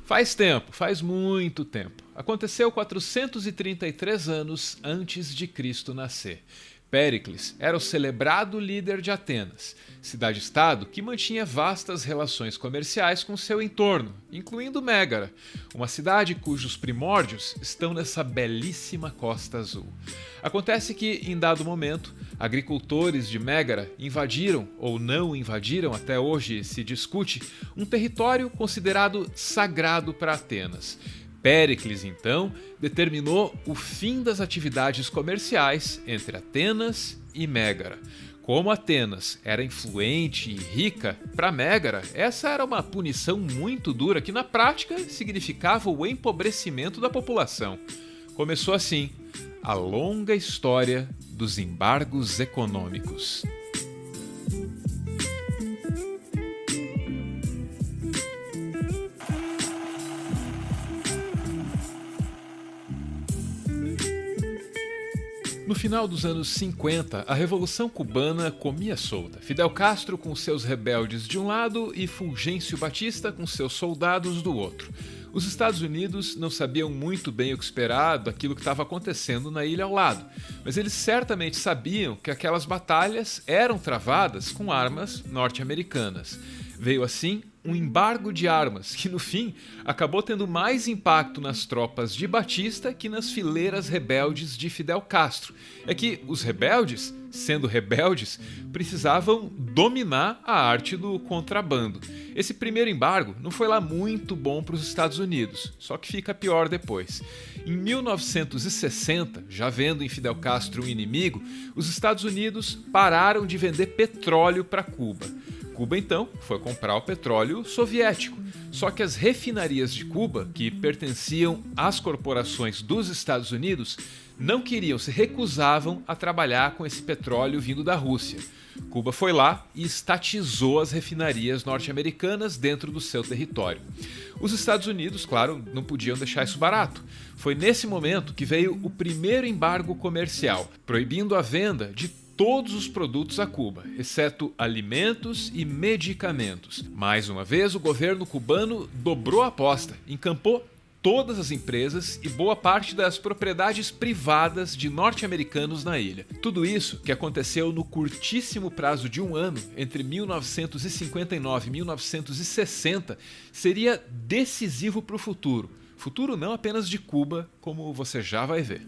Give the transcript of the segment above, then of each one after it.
Faz tempo, faz muito tempo. Aconteceu 433 anos antes de Cristo nascer. Péricles era o celebrado líder de Atenas, cidade-estado que mantinha vastas relações comerciais com seu entorno, incluindo Mégara, uma cidade cujos primórdios estão nessa belíssima costa azul. Acontece que, em dado momento, agricultores de Mégara invadiram, ou não invadiram, até hoje se discute, um território considerado sagrado para Atenas. Péricles, então, determinou o fim das atividades comerciais entre Atenas e Mégara. Como Atenas era influente e rica, para Mégara essa era uma punição muito dura que na prática significava o empobrecimento da população. Começou assim a longa história dos embargos econômicos. No final dos anos 50, a Revolução Cubana comia solta. Fidel Castro com seus rebeldes de um lado e Fulgêncio Batista com seus soldados do outro. Os Estados Unidos não sabiam muito bem o que esperar daquilo que estava acontecendo na ilha ao lado, mas eles certamente sabiam que aquelas batalhas eram travadas com armas norte-americanas. Veio assim um embargo de armas que, no fim, acabou tendo mais impacto nas tropas de Batista que nas fileiras rebeldes de Fidel Castro. É que os rebeldes, sendo rebeldes, precisavam dominar a arte do contrabando. Esse primeiro embargo não foi lá muito bom para os Estados Unidos, só que fica pior depois. Em 1960, já vendo em Fidel Castro um inimigo, os Estados Unidos pararam de vender petróleo para Cuba. Cuba, então, foi comprar o petróleo soviético. Só que as refinarias de Cuba, que pertenciam às corporações dos Estados Unidos, não queriam, se recusavam a trabalhar com esse petróleo vindo da Rússia. Cuba foi lá e estatizou as refinarias norte-americanas dentro do seu território. Os Estados Unidos, claro, não podiam deixar isso barato. Foi nesse momento que veio o primeiro embargo comercial, proibindo a venda de todos os produtos a Cuba, exceto alimentos e medicamentos. Mais uma vez, o governo cubano dobrou a aposta, encampou todas as empresas e boa parte das propriedades privadas de norte-americanos na ilha. Tudo isso, que aconteceu no curtíssimo prazo de um ano, entre 1959 e 1960, seria decisivo para o futuro. Futuro não apenas de Cuba, como você já vai ver.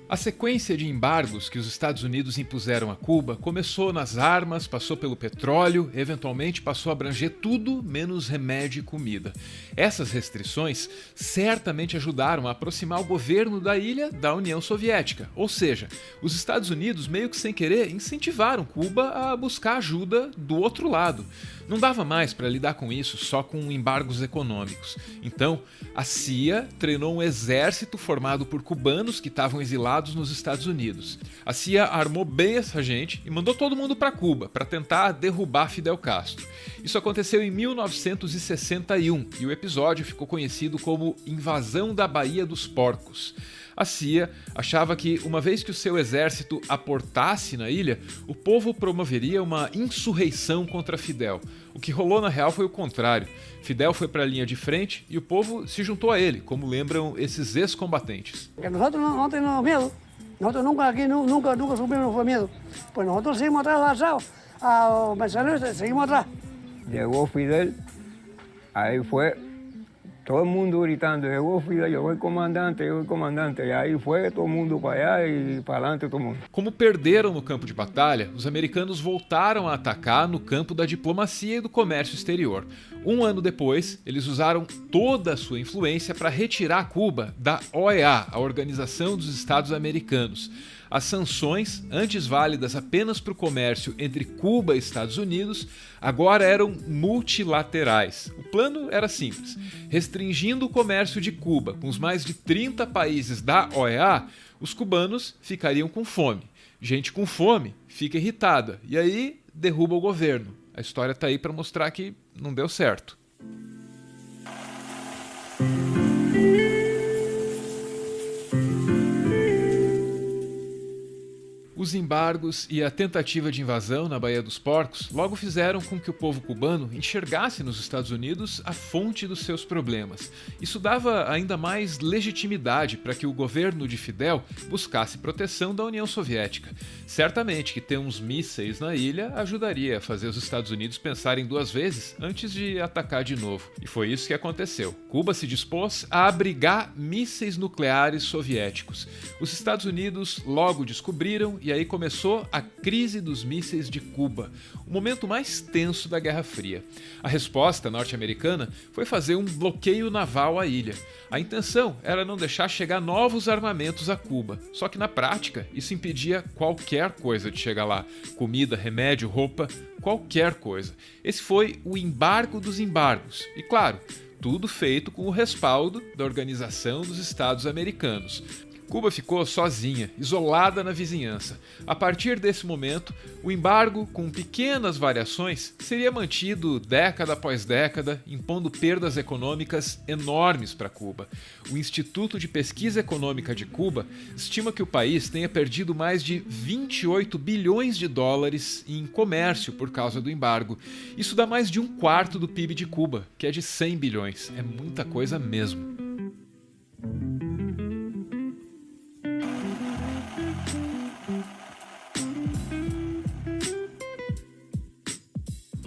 A sequência de embargos que os Estados Unidos impuseram a Cuba começou nas armas, passou pelo petróleo, eventualmente passou a abranger tudo menos remédio e comida. Essas restrições certamente ajudaram a aproximar o governo da ilha da União Soviética, ou seja, os Estados Unidos meio que sem querer incentivaram Cuba a buscar ajuda do outro lado. Não dava mais para lidar com isso só com embargos econômicos. Então, a CIA treinou um exército formado por cubanos que estavam exilados nos Estados Unidos. A CIA armou bem essa gente e mandou todo mundo para Cuba para tentar derrubar Fidel Castro. Isso aconteceu em 1961 e o episódio ficou conhecido como Invasão da Baía dos Porcos. A CIA achava que, uma vez que o seu exército aportasse na ilha, o povo promoveria uma insurreição contra Fidel. O que rolou na real foi o contrário. Fidel foi para a linha de frente e o povo se juntou a ele, como lembram esses ex-combatentes. Nós não temos medo. Nós nunca aqui nunca supimos medo. Pois nós seguimos atrás ao mensajeiro, seguimos atrás. Llegó Fidel, ahí fue todo el mundo gritando, llegó Fidel, llegó el comandante, y ahí fue todo mundo para allá y para adelante todo mundo. Como perderam no campo de batalha, os americanos voltaram a atacar no campo da diplomacia e do comércio exterior. Um ano depois, eles usaram toda a sua influência para retirar Cuba da OEA, a Organização dos Estados Americanos. As sanções, antes válidas apenas para o comércio entre Cuba e Estados Unidos, agora eram multilaterais. O plano era simples: restringindo o comércio de Cuba com os mais de 30 países da OEA, os cubanos ficariam com fome. Gente com fome fica irritada e aí derruba o governo. A história está aí para mostrar que não deu certo. Os embargos e a tentativa de invasão na Baía dos Porcos logo fizeram com que o povo cubano enxergasse nos Estados Unidos a fonte dos seus problemas. Isso dava ainda mais legitimidade para que o governo de Fidel buscasse proteção da União Soviética. Certamente que ter uns mísseis na ilha ajudaria a fazer os Estados Unidos pensarem duas vezes antes de atacar de novo. E foi isso que aconteceu. Cuba se dispôs a abrigar mísseis nucleares soviéticos. Os Estados Unidos logo descobriram e aí começou a crise dos mísseis de Cuba, o momento mais tenso da Guerra Fria. A resposta norte-americana foi fazer um bloqueio naval à ilha. A intenção era não deixar chegar novos armamentos a Cuba, só que na prática isso impedia qualquer coisa de chegar lá. Comida, remédio, roupa, qualquer coisa. Esse foi o embargo dos embargos. E claro, tudo feito com o respaldo da Organização dos Estados Americanos. Cuba ficou sozinha, isolada na vizinhança. A partir desse momento, o embargo, com pequenas variações, seria mantido década após década, impondo perdas econômicas enormes para Cuba. O Instituto de Pesquisa Econômica de Cuba estima que o país tenha perdido mais de 28 bilhões de dólares em comércio por causa do embargo. Isso dá mais de um quarto do PIB de Cuba, que é de 100 bilhões. É muita coisa mesmo.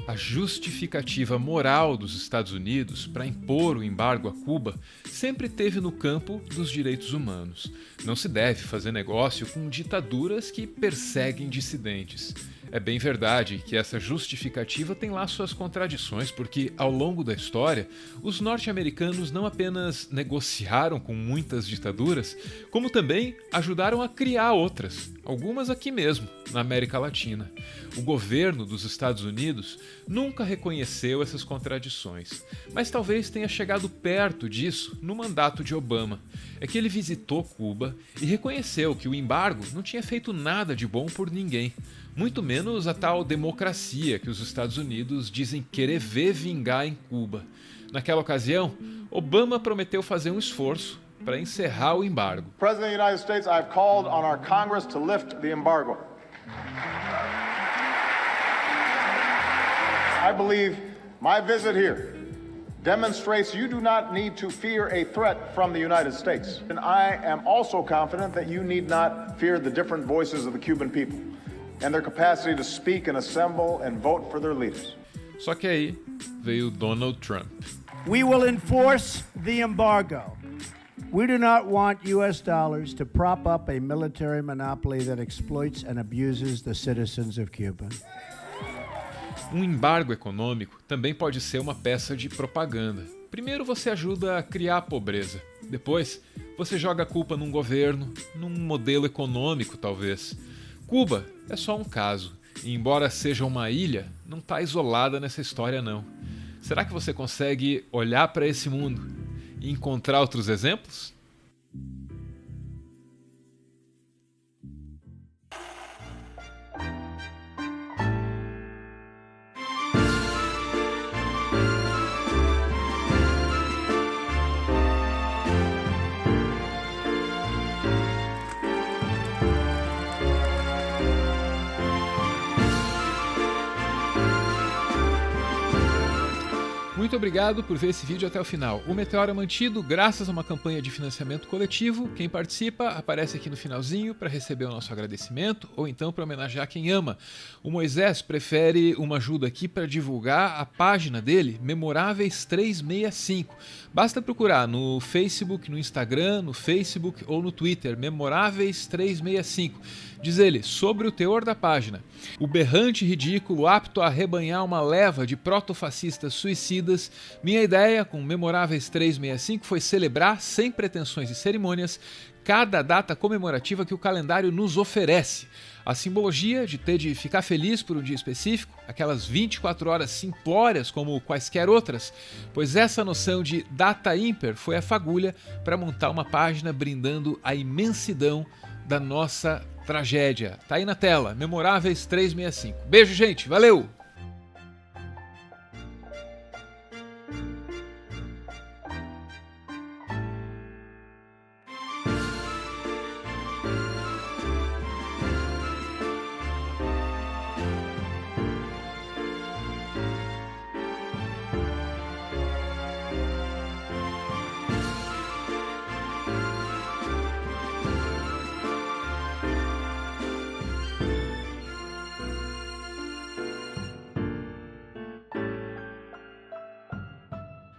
A justificativa moral dos Estados Unidos para impor o embargo a Cuba sempre teve no campo dos direitos humanos. Não se deve fazer negócio com ditaduras que perseguem dissidentes. É bem verdade que essa justificativa tem lá suas contradições, porque ao longo da história, os norte-americanos não apenas negociaram com muitas ditaduras, como também ajudaram a criar outras, algumas aqui mesmo, na América Latina. O governo dos Estados Unidos nunca reconheceu essas contradições, mas talvez tenha chegado perto disso no mandato de Obama. É que ele visitou Cuba e reconheceu que o embargo não tinha feito nada de bom por ninguém, muito menos a tal democracia que os Estados Unidos dizem querer ver vingar em Cuba. Naquela ocasião, Obama prometeu fazer um esforço para encerrar o embargo. President of the United States, I've called on our Congress to lift the embargo. I believe my visit here demonstrates you do not need to fear a threat from the United States. And I am also confident that you need not fear the different voices of the Cuban people and their capacity to speak and assemble and vote for their leaders. Só que aí veio Donald Trump. We will enforce the embargo. We do not want U.S. dollars to prop up a military monopoly that exploits and abuses the citizens of Cuba. Um embargo econômico também pode ser uma peça de propaganda. Primeiro você ajuda a criar a pobreza. Depois, você joga a culpa num governo, num modelo econômico talvez. Cuba é só um caso. E embora seja uma ilha, não está isolada nessa história não. Será que você consegue olhar para esse mundo e encontrar outros exemplos? Muito obrigado por ver esse vídeo até o final. O Meteoro é mantido graças a uma campanha de financiamento coletivo. Quem participa aparece aqui no finalzinho para receber o nosso agradecimento ou então para homenagear quem ama. O Moisés prefere uma ajuda aqui para divulgar a página dele, Memoráveis 365. Basta procurar no Facebook, no Instagram, no Facebook ou no Twitter, Memoráveis 365. Diz ele, sobre o teor da página: o berrante ridículo apto a arrebanhar uma leva de protofascistas suicidas, minha ideia com Memoráveis 365 foi celebrar, sem pretensões e cerimônias, cada data comemorativa que o calendário nos oferece. A simbologia de ter de ficar feliz por um dia específico, aquelas 24 horas simplórias como quaisquer outras, pois essa noção de data ímpar foi a fagulha para montar uma página brindando a imensidão da nossa tragédia. Tá aí na tela, Memoráveis 365. Beijo, gente, valeu!